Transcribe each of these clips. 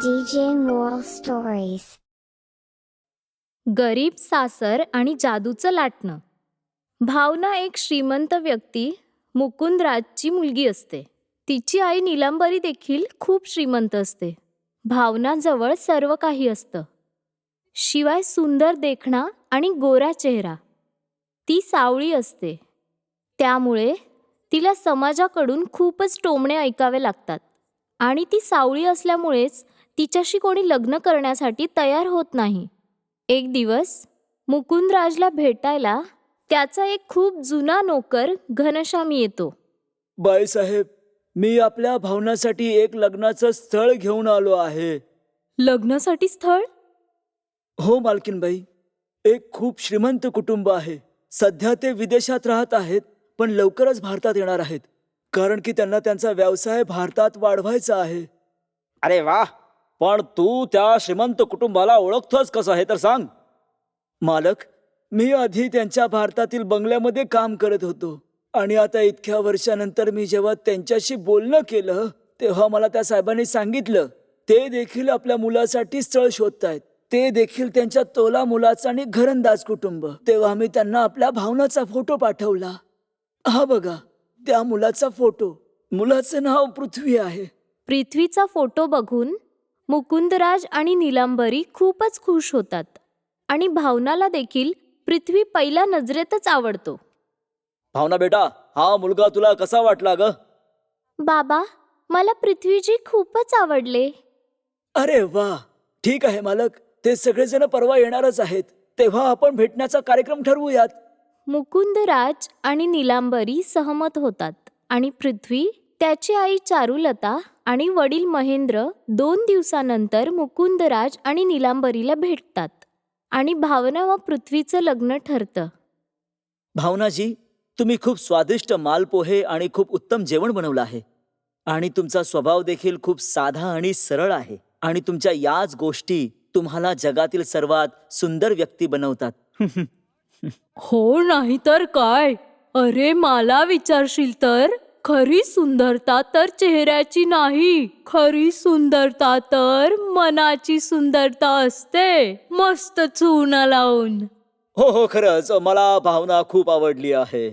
DJ Moral Stories. गरीब सासर आणि जादूचं लाटणं. भावना एक श्रीमंत व्यक्ती मुकुंदराजची मुलगी असते. तिची आई नीलांबरी देखील खूप श्रीमंत असते. भावनाजवळ सर्व काही असतं, शिवाय सुंदर देखणा आणि गोरा चेहरा. ती सावळी असते, त्यामुळे तिला समाजाकडून खूपच टोमणे ऐकावे लागतात. आणि ती सावळी असल्यामुळेच तिच्याशी कोणी लग्न करण्यासाठी तयार होत नाही. एक दिवस मुकुंदराजला भेटायला त्याचा एक खूप जुना नोकर घनश्याम येतो. बाईसाहेब, मी आपल्या भावनासाठी एक लग्नाचं स्थळ घेऊन आलो आहे. लग्नासाठी स्थळ? हो मालकीनबाई, एक खूप श्रीमंत कुटुंब आहे. सध्या ते विदेशात राहत आहेत, पण लवकरच भारतात येणार आहेत, कारण की त्यांना त्यांचा व्यवसाय भारतात वाढवायचा आहे. अरे वा, पण तू त्या श्रीमंत कुटुंबाला ओळखतोस कसं हे तर सांग. मालक, मी आधी त्यांच्या भारतातील बंगल्यामध्ये काम करत होतो, आणि आता इतक्या वर्षानंतर मी जेव्हा त्यांच्याशी बोलणं केलं तेव्हा मला त्या साहेबांनी सांगितलं ते देखील आपल्या मुलासाठी स्थळ शोधतायत. ते देखील त्यांच्या तोला मुलाचा आणि घरंदाज कुटुंब. तेव्हा मी त्यांना आपल्या भावनाचा फोटो पाठवला. हा बघा, त्या मुलाचा फोटो. मुलाचं नाव पृथ्वी आहे. पृथ्वीचा फोटो बघून मुकुंदराज आणि नीलांबरी खूपच खुश होतात, आणि भावनाला देखील पृथ्वी पहिल्या नजरेतच आवडतो. भावना बेटा, हा मुलगा तुला कसा वाटला ग? बाबा, मला पृथ्वीजी खूपच आवडले. अरे वा, ठीक आहे मालक. ते सगळेजण परवा येणारच आहेत, तेव्हा आपण भेटण्याचा कार्यक्रम ठरवूयात. मुकुंदराज आणि नीलांबरी सहमत होतात, आणि पृथ्वी, त्याची आई चारुलता आणि वडील महेंद्र 2 दिवसानंतर मुकुंदराज आणि नीलांबरीला भेटतात, आणि भावना व पृथ्वीचं लग्न ठरतं. भावनाजी, तुम्ही खूप स्वादिष्ट मालपोहे आणि खूप उत्तम जेवण बनवलं आहे, आणि तुमचा स्वभाव देखील खूप साधा आणि सरळ आहे, आणि तुमच्या याच गोष्टी तुम्हाला जगातील सर्वात सुंदर व्यक्ती बनवतात. हो, नाही तर काय. अरे, मला विचारशील तर खरी सुंदरता तर चेहऱ्याची नाही, खरी सुंदरता तर मनाची सुंदरता असते, मस्त चूना लावून. हो हो, खरंच मला भावना खूप आवडली आहे.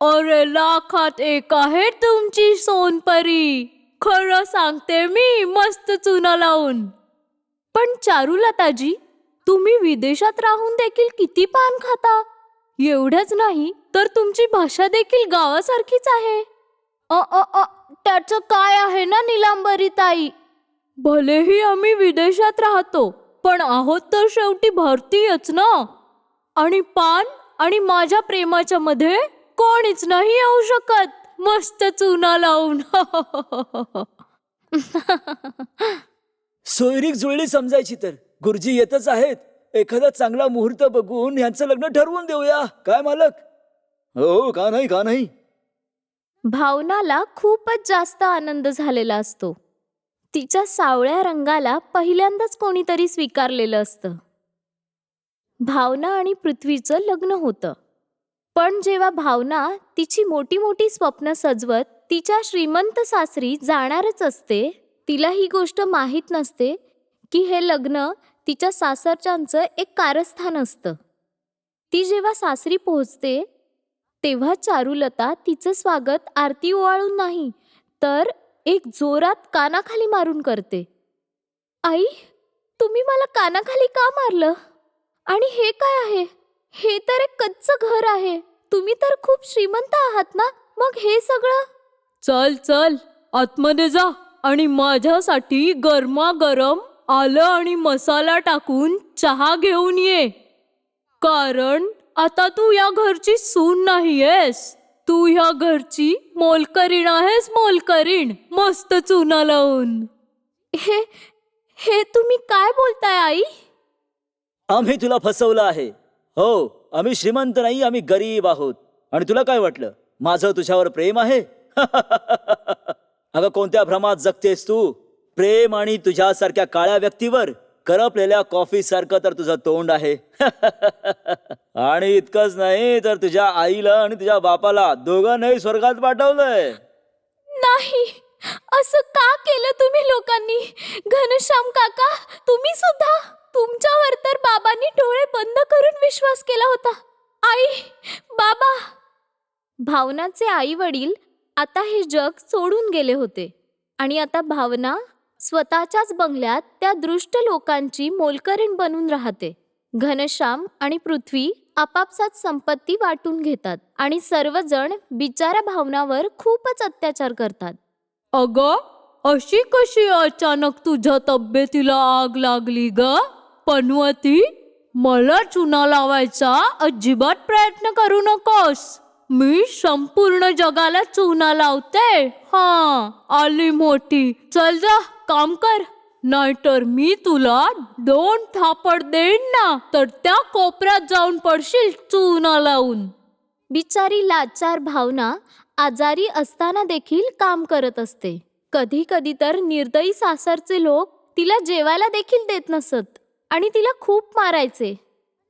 अरे, लाखात एक आहे तुमची सोनपरी. खरं सांगते मी, मस्त चुना लावून. पण चारुलताजी, तुम्ही विदेशात राहून देखील किती पान खाता. एवढंच नाही तर तुमची भाषा देखील गावासारखीच आहे. त्याचं काय आहे ना नीलांबरी ताई? भलेही आम्ही विदेशात राहतो, पण आहोत तर शेवटी भारतीयच ना. आणि पान आणि माझ्या प्रेमाच्या मध्ये कोणीच नाही येऊ शकत, मस्त चुना लावून. सोयरीक जुळली समजायची तर गुरुजी येतच आहेत. एखादा चांगला मुहूर्त बघून यांचं लग्न ठरवून देऊया, काय मालक? हो, का नाही, का नाही. भावनाला खूपच जास्त आनंद झालेला असतो. तिच्या सावळ्या रंगाला पहिल्यांदाच कोणीतरी स्वीकारलेलं असतं. भावना आणि पृथ्वीचं लग्न होतं. पण जेव्हा भावना तिची मोठी मोठी स्वप्न सजवत तिच्या श्रीमंत सासरी जाणारच असते, तिला ही गोष्ट माहीत नसते की हे लग्न तिच्या सासरच्यांचं एक कारस्थान असतं. ती जेव्हा सासरी पोहोचते तेव्हा चारुलता तिचं स्वागत आरती ओवाळून नाही, तर एक जोरात कानाखाली मारून करते. आई, तुम्ही मला कानाखाली का मारलं? आणि हे काय आहे? हे तर एक कच्चं घर आहे. तुम्ही तर खूप श्रीमंत आहात ना, मग हे सगळं? चल चल, आतमध्ये जा आणि माझ्यासाठी गरमागरम आलं आणि मसाला टाकून चहा घेऊन ये. कारण आता तू या घरची सून नाहीयेस, तू ह्या घरची मोलकरीण आहेस, मोलकरीण, मस्त चुना लावून. हे हे तुम्ही काय बोलताय आई? आम्ही तुला फसवलं आहे. हो, आम्ही श्रीमंत नाही, आम्ही गरीब आहोत. आणि तुला काय वाटलं, माझं तुझ्यावर प्रेम आहे? अगं, कोणत्या भ्रमात जगतेस तू? प्रेम आणि तुझ्यासारख्या काळ्या व्यक्तीवर करपलेल्या कॉफी सारखं तर तुझं तोंड आहे. आणि इतकंच नाही तर तुझ्या आईला आणि तुझ्या बापाला दोघांनाही स्वर्गात पाठवलंय. नाही, असं का केलं तुम्ही लोकांनी? घनश्याम काका, तुम्ही सुद्धा? तुमच्यावर तर बाबांनी डोळे बंद करून विश्वास केला होता. आई, बाबा. भावनाचे आई वडील आता हे जग सोडून गेले होते आणि आता भावना स्वतःच्याच बंगल्यात त्या दृष्ट लोकांची मोलकरीण बनून राहते. घनश्याम आणि पृथ्वी आपापसात संपत्ती वाटून घेतात आणि सर्वजण बिचाऱ्या भावनावर खूपच अत्याचार करतात. अगं, अशी कशी अचानक तुझ्या तब्येतीला आग लागली ग पनवती? मला चुना लावायचा अजिबात प्रयत्न करू नकोस. मी संपूर्ण जगाला चुना लावते. आली मोठी. चल जा, काम कर, नाहीतर मी तुला 2 थापड देईन ना, तर त्या कोपऱ्यात जाऊन पडशील चुना लावून. बिचारी लाचार भावना आजारी असताना देखील काम करत असते. कधी कधी तर निर्दयी सासरचे लोक तिला जेवायला देखील देत नसत आणि तिला खूप मारायचे.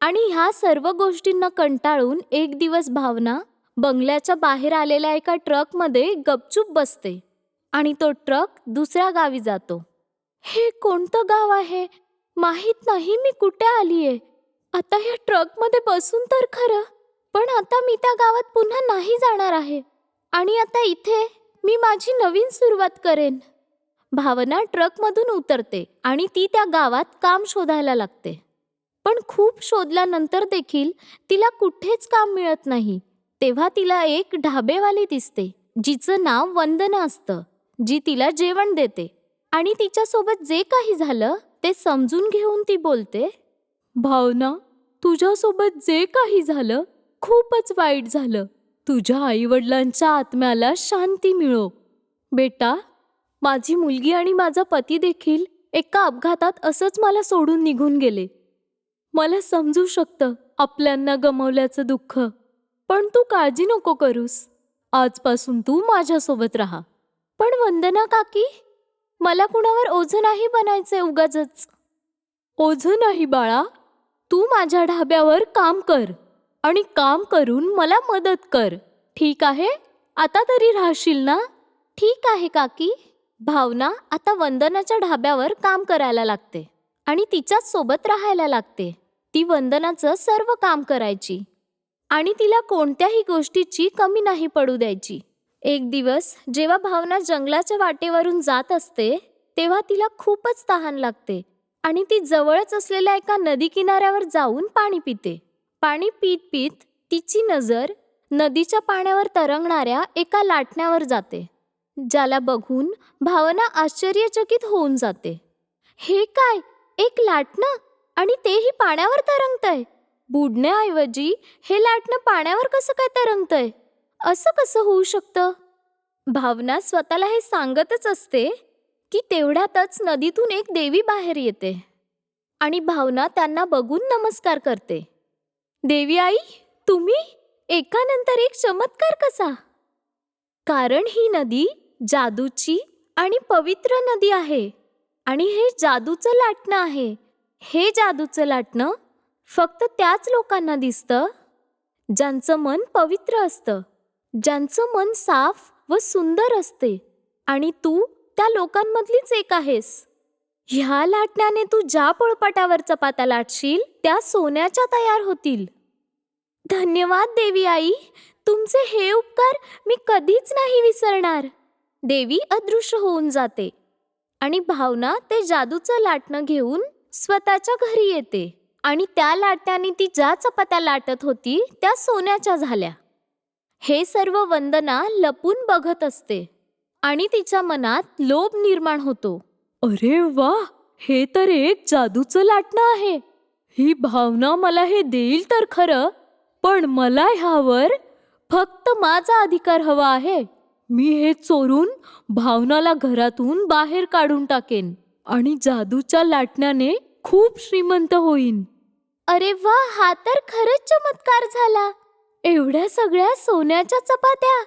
आणि ह्या सर्व गोष्टींना कंटाळून एक दिवस भावना बंगल्याच्या बाहेर आलेल्या एका ट्रकमध्ये गपचूप बसते आणि तो ट्रक दुसऱ्या गावी जातो. हे कोणतं गाव आहे? माहित नाही मी कुठे आलीये. आता या ट्रकमध्ये बसून तर खरं, पण आता मी त्या गावात पुन्हा नाही जाणार आहे आणि आता इथे मी माझी नवीन सुरुवात करेन. भावना ट्रकमधून उतरते आणि ती त्या गावात काम शोधायला लागते. पण खूप शोधल्यानंतर देखील तिला कुठेच काम मिळत नाही. तेव्हा तिला एक ढाबेवाली दिसते, जिचं नाव वंदना असतं, जी तिला जेवण देते आणि तिच्यासोबत जे काही झालं ते समजून घेऊन ती बोलते, भावना, तुझ्यासोबत जे काही झालं खूपच वाईट झालं. तुझ्या आईवडिलांच्या आत्म्याला शांती मिळो. बेटा, माझी मुलगी आणि माझा पती देखील एका अपघातात असंच मला सोडून निघून गेले. मला समजू शकतं आपल्यांना गमावल्याचं दुःख, पण तू काळजी नको करूस. आजपासून तू माझ्यासोबत राहा. पण वंदना काकी, मला कुणावर ओझं नाही बनायचंय उगाचच. ओझं नाही बाळा, तू माझ्या ढाब्यावर काम कर आणि काम करून मला मदत कर. ठीक आहे? आता तरी राहशील ना? ठीक आहे काकी. भावना आता वंदनाच्या ढाब्यावर काम करायला लागते आणि तिच्याच सोबत राहायला लागते. ती वंदनाचं सर्व काम करायची आणि तिला कोणत्याही गोष्टीची कमी नाही पडू द्यायची. एक दिवस जेव्हा भावना जंगलाच्या वाटेवरून जात असते तेव्हा तिला खूपच तहान लागते आणि ती जवळच असलेल्या एका नदी किनाऱ्यावर जाऊन पाणी पिते. पाणी पीत पीत तिची नजर नदीच्या पाण्यावर तरंगणाऱ्या एका लाटण्यावर जाते, ज्याला बघून भावना आश्चर्यचकित होऊन जाते. हे काय, एक लाटणं आणि तेही पाण्यावर तरंगतंय? बुडण्याऐवजी हे लाटणं पाण्यावर कसं काय तरंगतंय? असं कसं होऊ शकतं? भावना स्वतःला हे सांगतच असते की तेवढ्यातच नदीतून एक देवी बाहेर येते आणि भावना त्यांना बघून नमस्कार करते. देवी आई, तुम्ही? एकानंतर एक चमत्कार कसा? कारण ही नदी जादूची आणि पवित्र नदी आहे आणि हे जादूचं लाटणं आहे. हे जादूचं लाटणं फक्त त्याच लोकांना दिसतं ज्यांचं मन पवित्र असतं, ज्यांचं मन साफ व सुंदर असते आणि तू त्या लोकांमधलीच एक आहेस. ह्या लाटण्याने तू ज्या पोळपाटावर चपात्या लाटशील त्या सोन्याच्या तयार होतील. धन्यवाद देवी आई, तुमचे हे उपकार मी कधीच नाही विसरणार. देवी अदृश्य होऊन जाते आणि भावना ते जादूचं लाटणं घेऊन स्वतःच्या घरी येते आणि त्या लाटण्याने ती ज्या चपात्या लाटत होती त्या सोन्याच्या झाल्या. हे सर्व वंदना लपून बघत असते आणि तिच्या मनात लोभ निर्माण होतो. अरे वा, हे तर एक जादूचं लाटणं आहे. ही भावना मला हे देईल तर खरं, पण मला ह्यावर फक्त माझा अधिकार हवा आहे. मी हे चोरून भावनाला घरातून बाहेर काढून टाकेन आणि जादूच्या लाटण्याने खूप श्रीमंत होईन. अरे वा, हा तर खरंच चमत्कार झाला. एवढ्या सगळ्या सोन्याच्या चपात्या.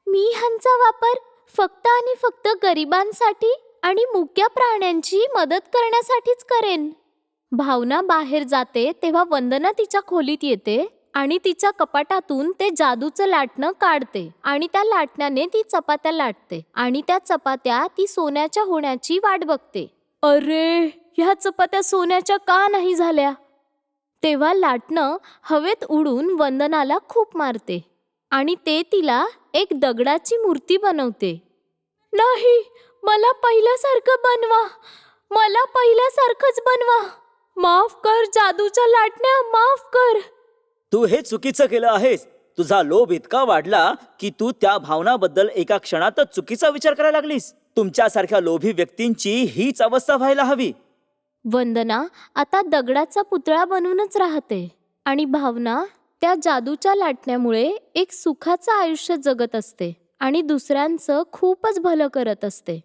मी ह्यांचा वापर फक्त आणि फक्त गरिबांसाठी आणि मुक्या प्राण्यांची मदत करण्यासाठीच करेन. भावना बाहेर जाते तेव्हा वंदना तिच्या खोलीत येते आणि तिच्या कपाटातून ते जादूचं लाटणं काढते आणि त्या लाटण्याने ती चपात्या लाटते आणि त्या चपात्या ती सोन्याच्या होण्याची वाट बघते. अरे, ह्या चपात्या सोन्याच्या का नाही झाल्या? तेव्हा लाटणं हवेत उडून वंदनाला खूप मारते आणि ते तिला एक दगडाची मूर्ती बनवते. नाही, मला पहिल्यासारखं बनवा, मला पहिल्यासारखंच बनवा. माफ कर जादूच्या लाटण्या, माफ कर. तू हे चुकीचं केलं आहेस. तुझा लोभ इतका वाढला की तू त्या भावनाबद्दल एका क्षणातच चुकीचा विचार करायला लागलीस. तुमच्यासारख्या लोभी व्यक्तींची हीच अवस्था व्हायला हवी. वंदना आता दगडाचा पुतळा बनूनच राहते आणि भावना त्या जादूच्या लाटण्यामुळे एक सुखाचं आयुष्य जगत असते आणि दुसऱ्यांचं खूपच भलं करत असते.